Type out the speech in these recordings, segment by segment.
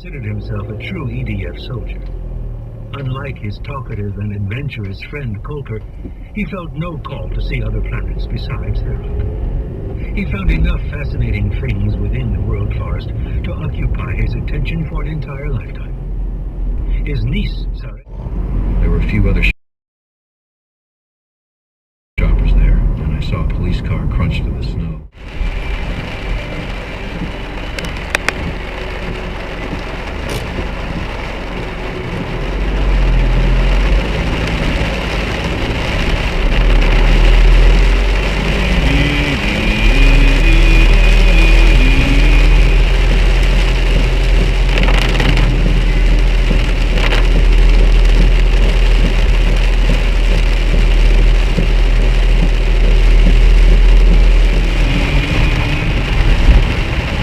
considered himself a true EDF soldier. Unlike his talkative and adventurous friend Coulter, he felt no call to see other planets besides Herald. He found enough fascinating things within the world forest to occupy his attention for an entire lifetime. His niece, Sarah... There were a few other shoppers there, and I saw a police car crunch to the snow.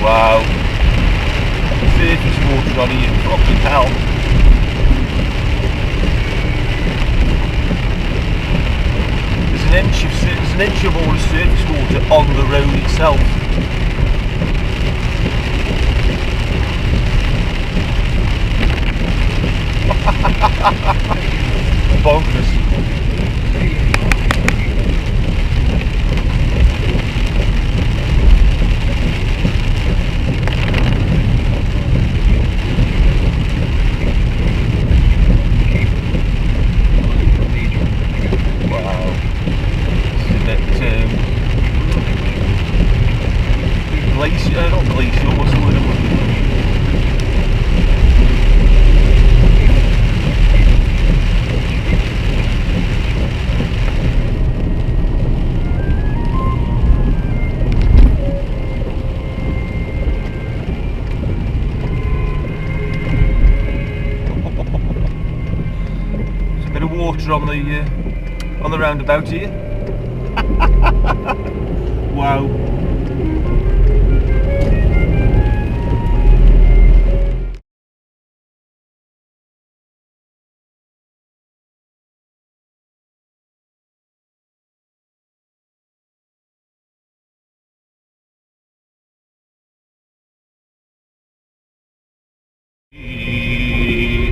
Wow. Surface water on here, fucking hell. There's an inch of all the surface water on the road itself. Bonkers. Glacier, not glacier, what's the word I'm looking for? There's a bit of water on the roundabout here. Wow.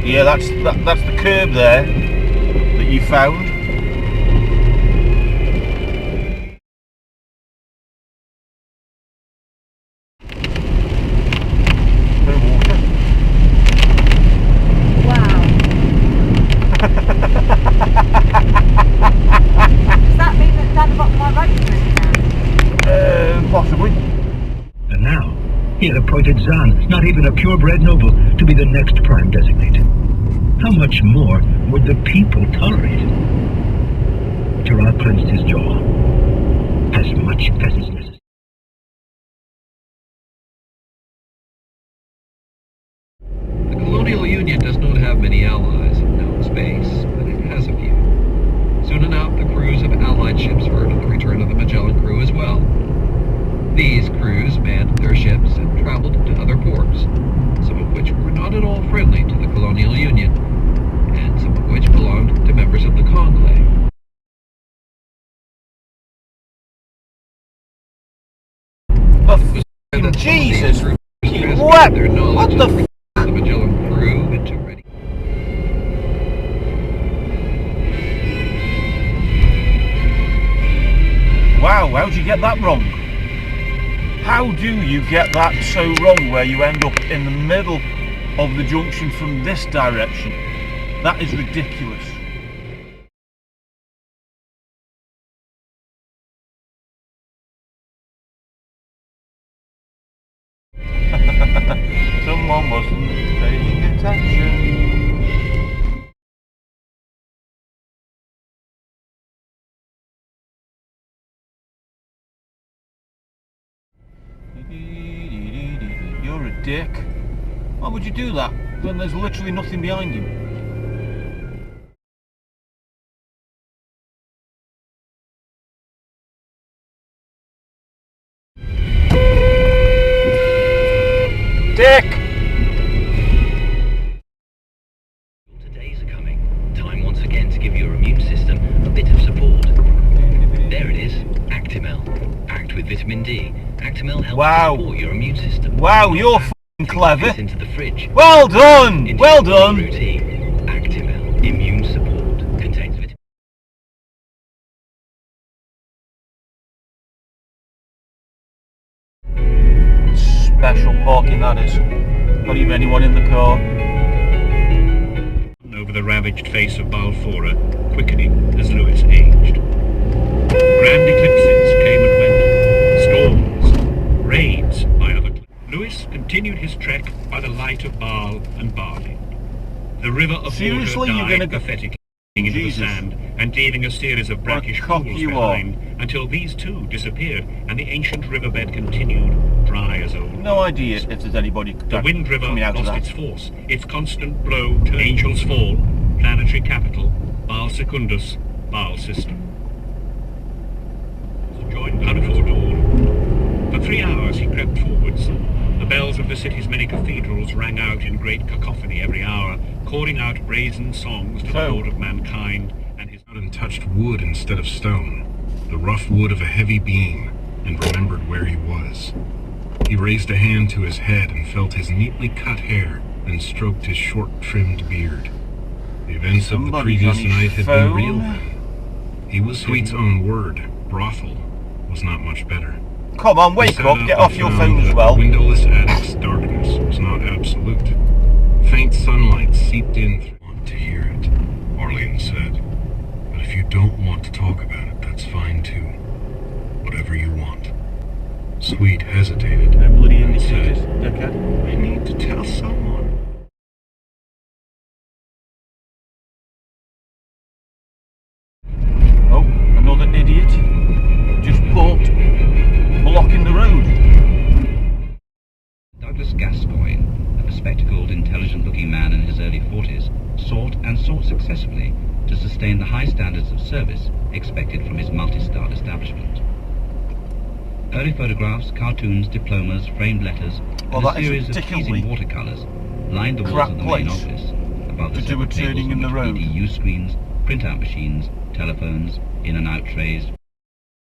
Yeah, that's the curb there that you found. No water. Wow. Does that mean that down the bottom of my road is moving now? Possibly. And now, he had appointed Zahn, not even a purebred noble, to be the next prime designate. How much more would the people tolerate? Gerard clenched his jaw. As much as is necessary. The Colonial Union does not have many allies in known space, but it has a few. Soon enough, the crews of Allied ships heard of the return of the Magellan crew as well. These crews manned their ships and traveled to other ports, some of which were not at all friendly to the Colonial Union, and some of which belonged to members of the Conclave. Oh, Jesus! What? What the f***? The Magellan crew into ready. Wow, how'd you get that wrong? How do you get that so wrong where you end up in the middle of the junction from this direction? That is ridiculous. Someone wasn't paying attention. You're a dick. Why would you do that when there's literally nothing behind you? Dick! Days are coming. Time once again to give your immune system a bit of support. There it is, Actimel. Packed with vitamin D, Actimel helps support your immune system. Wow, you're Clever. This into the fridge. Well done! Into Well your done! routine. Actimel Immune Support contains vitamin. Special parking that is. Not even anyone in the car. Over the ravaged face of Balfora, quickening as Lewis aged. Grand eclipses came and went. Storms, raids by other. Lewis continued his trek by the light of Baal and Barley. The river of Seriously, water you're gonna died go... pathetically into the Jesus. sand and leaving a series of brackish cock pools you behind until these too disappeared and the ancient riverbed continued dry as old. No idea if there's anybody The Wind River coming out of lost that. its force, its constant blow to Angel's Fall, planetary capital, Baal Secundus, Baal system. Joined blood before dawn. For 3 hours he crept forwards. The bells of the city's many cathedrals rang out in great cacophony every hour, calling out brazen songs to the Lord of mankind and his... And touched wood instead of stone, the rough wood of a heavy beam, and remembered where he was. He raised a hand to his head and felt his neatly cut hair, then stroked his short-trimmed beard. The events of the previous night had been real then. He was Sweet's own word. Brothel was not much better. Come on, He wake sat up, get off and your found phone as that well. The windowless attic's darkness was not absolute. Faint sunlight seeped in through. Want to hear it, Arlene said. But if you don't want to talk about it, that's fine too. Whatever you want. Sweet hesitated. No bloody and indicators, said, dickhead. I need to tell someone. Oh, another idiot. Just parked, blocking the road. Douglas Gascoigne, a bespectacled, intelligent-looking man in his early 40s, sought successfully to sustain the high standards of service expected from his multi-starred establishment. Early photographs, cartoons, diplomas, framed letters, and Well, a that is series of particularly pleasing watercolours lined the walls crap of the main place office, above the to do a separate tables turning in on the which road. EDU screens, printout machines, telephones, in and out trays,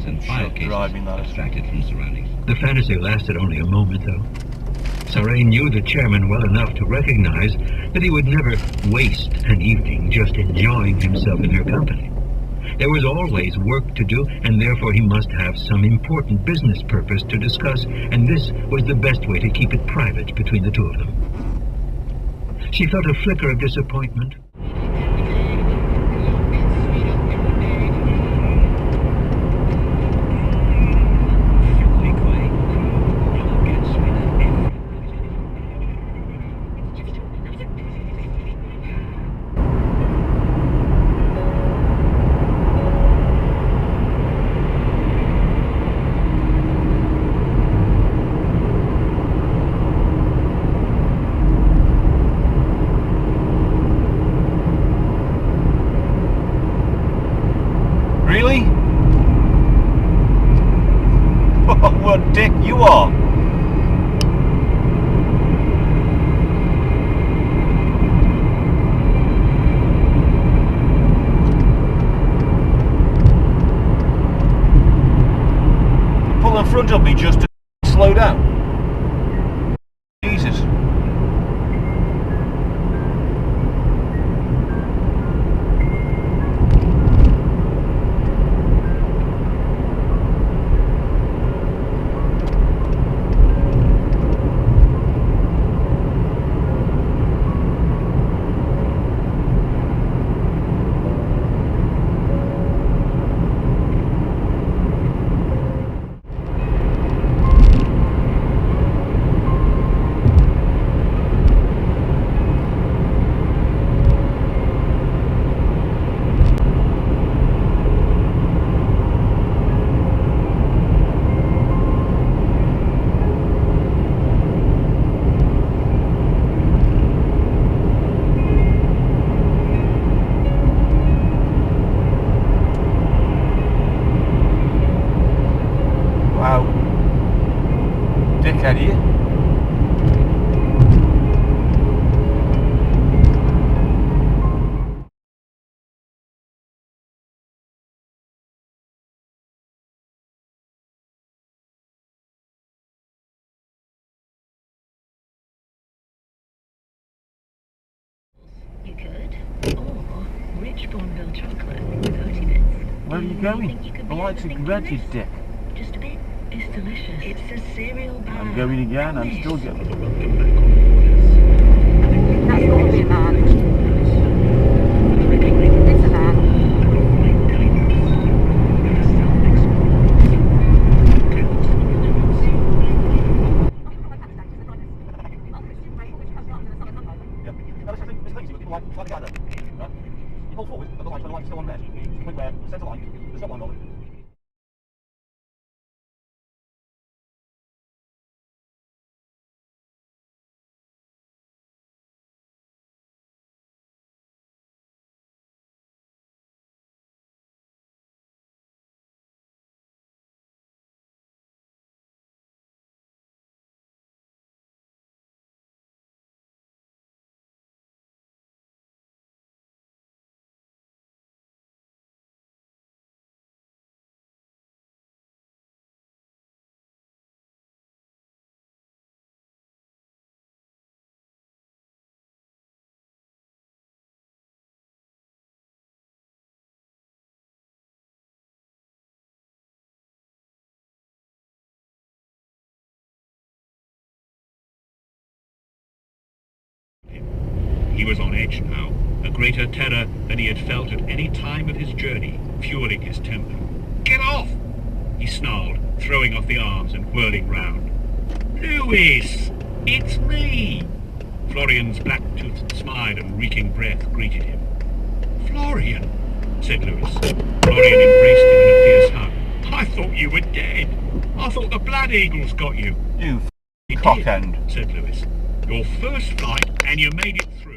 and file Shit, cases driving that. abstracted from surroundings. The fantasy lasted only a moment, though. Saray knew the chairman well enough to recognize that he would never waste an evening just enjoying himself in her company. There was always work to do, and therefore he must have some important business purpose to discuss, and this was the best way to keep it private between the two of them. She felt a flicker of disappointment. Really? What a dick you are. Pull in front of me just to slow down. Jesus. Wow. Dickhead here. rich Bourneville chocolate with Oaty bits. Where are you You going? think you could The be lights are overthinking dreaded, this? Dick. Just a bit. It's delicious. It's a cereal bar. I'm going again, I'm still Promise. getting... Welcome back on orders. That's got to be a man. It's a man. Yeah. Now, this is the thing, people like slightly out there. Right? You pull forward, but the lights, when the light's still on red, to the point where the centre line, the stop line rolling. He was on edge now, a greater terror than he had felt at any time of his journey, fueling his temper. "Get off!" he snarled, throwing off the arms and whirling round. "Lewis! It's me!" Florian's black-toothed smile and reeking breath greeted him. "Florian!" said Lewis. Florian embraced him in a fierce hug. "I thought you were dead. I thought the Blood Eagles got you." You "It cock did," end. said Lewis. "Your first flight, and you made it through."